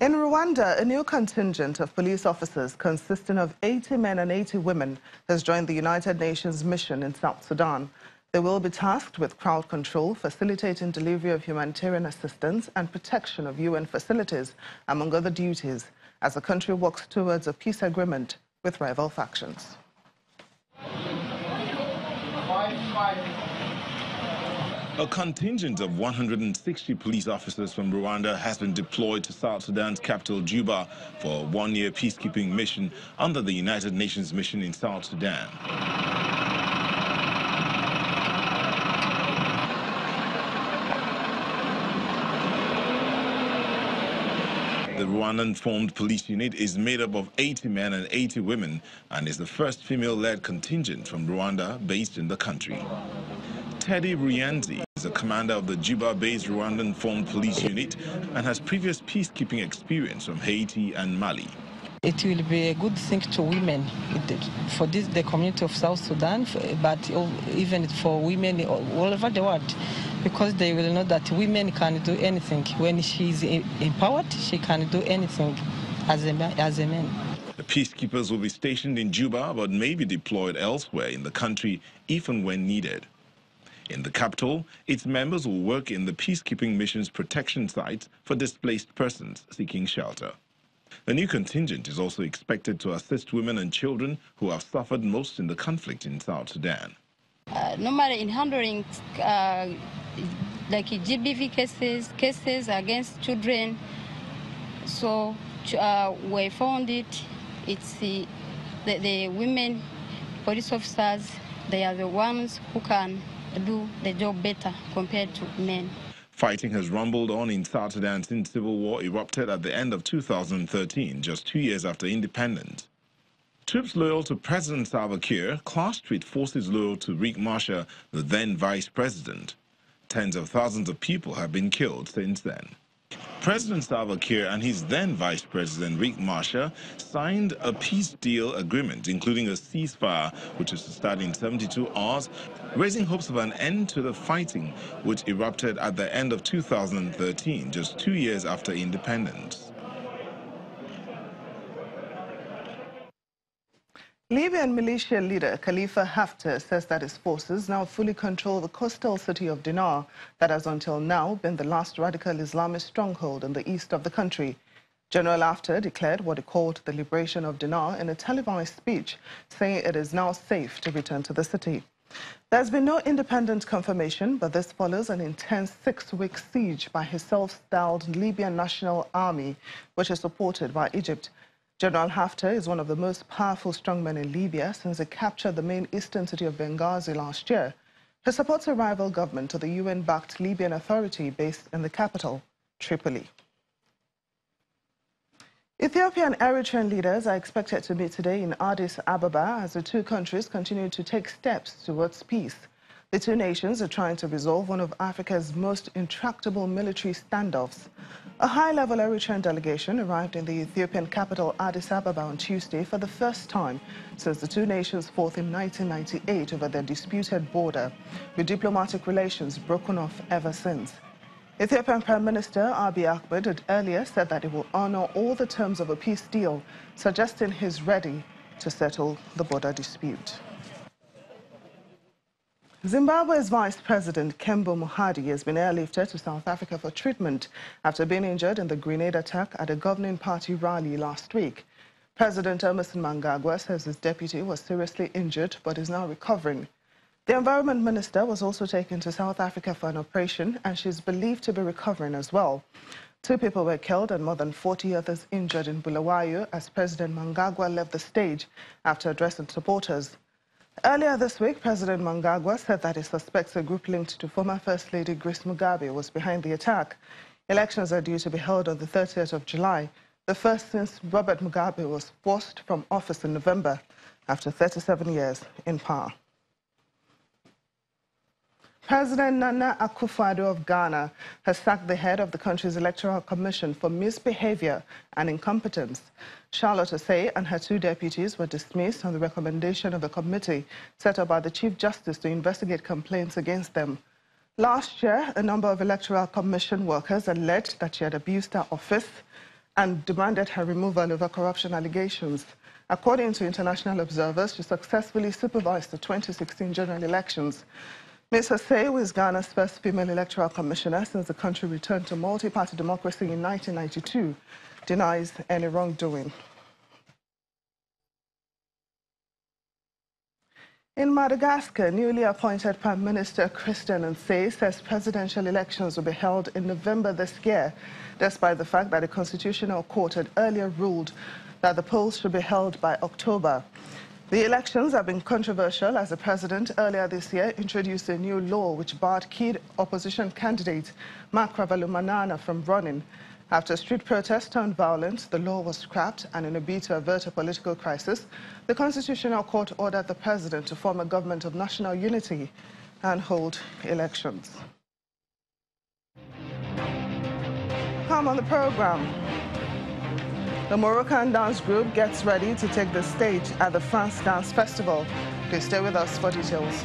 In Rwanda, a new contingent of police officers consisting of 80 men and 80 women has joined the United Nations mission in South Sudan. They will be tasked with crowd control, facilitating delivery of humanitarian assistance and protection of UN facilities, among other duties, as the country works towards a peace agreement with rival factions. A contingent of 160 police officers from Rwanda has been deployed to South Sudan's capital, Juba, for a one-year peacekeeping mission under the United Nations mission in South Sudan. The Rwandan-formed police unit is made up of 80 men and 80 women and is the first female-led contingent from Rwanda based in the country. Teddy Ruyenzi is a commander of the Juba-based Rwandan-formed police unit and has previous peacekeeping experience from Haiti and Mali. It will be a good thing to women for the community of South Sudan, but even for women all over the world, because they will know that women can do anything. When she's empowered, she can do anything as a man. The peacekeepers will be stationed in Juba but may be deployed elsewhere in the country if and when needed. In the capital, its members will work in the peacekeeping mission's protection sites for displaced persons seeking shelter. The new contingent is also expected to assist women and children who have suffered most in the conflict in South Sudan. Normally in handling like GBV cases against children, so we found it's the women police officers, they are the ones who can do the job better compared to men. Fighting has rumbled on in South Sudan since civil war erupted at the end of 2013, just 2 years after independence. Troops loyal to President Salva Kiir clashed with forces loyal to Riek Machar, the then vice president. Tens of thousands of people have been killed since then. President Salva Kiir and his then vice president Riek Machar signed a peace deal agreement, including a ceasefire, which is to start in 72 hours, raising hopes of an end to the fighting, which erupted at the end of 2013, just 2 years after independence. Libyan militia leader Khalifa Haftar says that his forces now fully control the coastal city of Dinar that has until now been the last radical Islamist stronghold in the east of the country. General Haftar declared what he called the liberation of Dinar in a televised speech, saying it is now safe to return to the city. There's been no independent confirmation, but this follows an intense 6-week siege by his self-styled Libyan National Army, which is supported by Egypt. General Haftar is one of the most powerful strongmen in Libya since he captured the main eastern city of Benghazi last year. He supports a rival government to the UN-backed Libyan Authority based in the capital, Tripoli. Ethiopian and Eritrean leaders are expected to meet today in Addis Ababa as the two countries continue to take steps towards peace. The two nations are trying to resolve one of Africa's most intractable military standoffs. A high-level Eritrean delegation arrived in the Ethiopian capital Addis Ababa on Tuesday for the first time since the two nations fought in 1998 over their disputed border, with diplomatic relations broken off ever since. Ethiopian Prime Minister Abiy Ahmed had earlier said that he will honor all the terms of a peace deal, suggesting he's ready to settle the border dispute. Zimbabwe's Vice President Kembo Mohadi has been airlifted to South Africa for treatment after being injured in the grenade attack at a governing party rally last week. President Emmerson Mnangagwa says his deputy was seriously injured but is now recovering. The Environment Minister was also taken to South Africa for an operation, and she's believed to be recovering as well. 2 people were killed and more than 40 others injured in Bulawayo as President Mnangagwa left the stage after addressing supporters. Earlier this week, President Mnangagwa said that he suspects a group linked to former First Lady Grace Mugabe was behind the attack. Elections are due to be held on the 30th of July, the first since Robert Mugabe was forced from office in November after 37 years in power. President Nana Akufo-Addo of Ghana has sacked the head of the country's Electoral Commission for misbehavior and incompetence. Charlotte Osei and her 2 deputies were dismissed on the recommendation of a committee set up by the Chief Justice to investigate complaints against them. Last year, a number of Electoral Commission workers alleged that she had abused her office and demanded her removal over corruption allegations. According to international observers, she successfully supervised the 2016 general elections. Ms. Hosea was Ghana's first female electoral commissioner since the country returned to multi-party democracy in 1992, denies any wrongdoing. In Madagascar, newly appointed Prime Minister Christian Nsei says presidential elections will be held in November this year, despite the fact that the Constitutional Court had earlier ruled that the polls should be held by October. The elections have been controversial as the president earlier this year introduced a new law which barred key opposition candidate Mark Ravalomanana from running. After street protests turned violent, the law was scrapped, and in a bid to avert a political crisis, the Constitutional Court ordered the president to form a government of national unity and hold elections. Come on the program. The Moroccan dance group gets ready to take the stage at the France Dance Festival. Please stay with us for details.